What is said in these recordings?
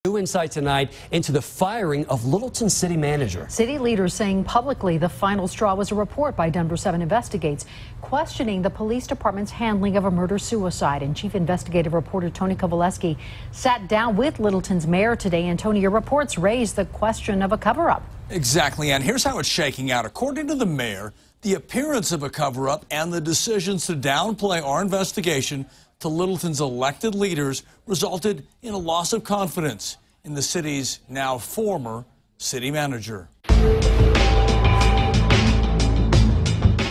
New insight tonight into the firing of Littleton city manager. City leaders saying publicly the final straw was a report by Denver 7 Investigates questioning the police department's handling of a murder-suicide. And Chief Investigative Reporter Tony Kovaleski sat down with Littleton's mayor today. And Tony, your reports raised the question of a cover-up. Exactly, and here's how it's shaking out. According to the mayor, the appearance of a cover-up and the decisions to downplay our investigation to Littleton's elected leaders resulted in a loss of confidence in the city's now former city manager.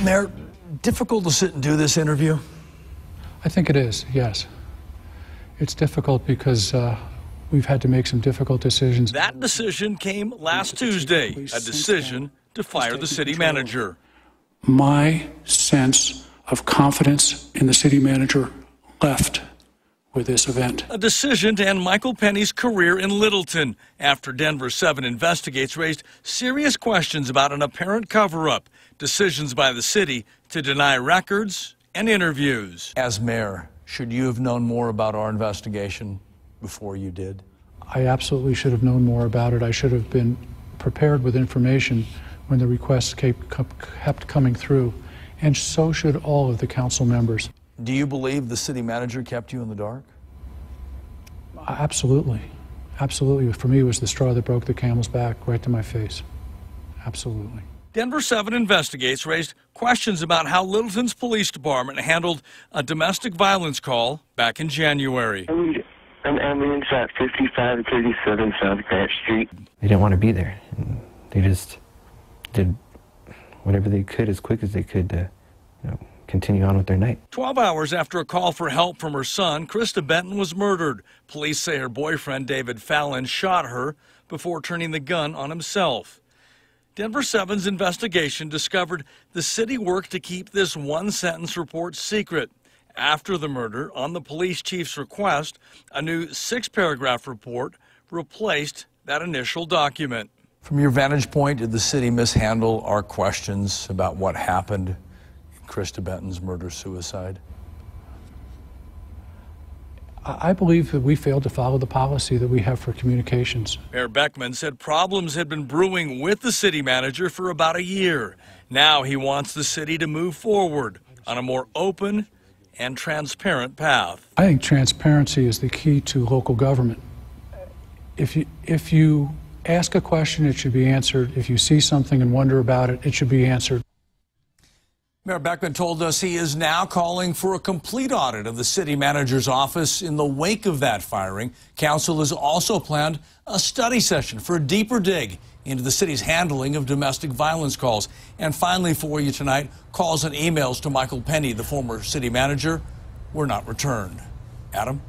Mayor, difficult to sit and do this interview? I think it is, yes. It's difficult because we've had to make some difficult decisions. That decision came last Tuesday, a decision to fire the city manager. My sense of confidence in the city manager left with this event. A decision to end Michael Penny's career in Littleton after Denver 7 Investigates raised serious questions about an apparent cover-up, decisions by the city to deny records and interviews. As mayor, should you have known more about our investigation before you did? I absolutely should have known more about it. I should have been prepared with information when the requests kept coming through, and so should all of the council members. Do you believe the city manager kept you in the dark? Absolutely. Absolutely. For me, it was the straw that broke the camel's back right to my face. Absolutely. Denver 7 Investigates raised questions about how Littleton's police department handled a domestic violence call back in January. An ambulance at 5537 South Grant Street. They didn't want to be there. They just did whatever they could as quick as they could to, continue on with their night. 12 hours after a call for help from her son, Krista Benton was murdered. Police say her boyfriend, David Fallon, shot her before turning the gun on himself. Denver 7's investigation discovered the city worked to keep this one-sentence report secret. After the murder, on the police chief's request, a new 6-paragraph report replaced that initial document. From your vantage point, did the city mishandle our questions about what happened Krista Benton's murder-suicide? I believe that we failed to follow the policy that we have for communications. Mayor Beckman said problems had been brewing with the city manager for about a year. Now he wants the city to move forward on a more open and transparent path. I think transparency is the key to local government. If you ask a question, it should be answered. If you see something and wonder about it, it should be answered. Mayor Beckman told us he is now calling for a complete audit of the city manager's office in the wake of that firing. Council has also planned a study session for a deeper dig into the city's handling of domestic violence calls. And finally for you tonight, calls and emails to Michael Penny, the former city manager, were not returned. Adam?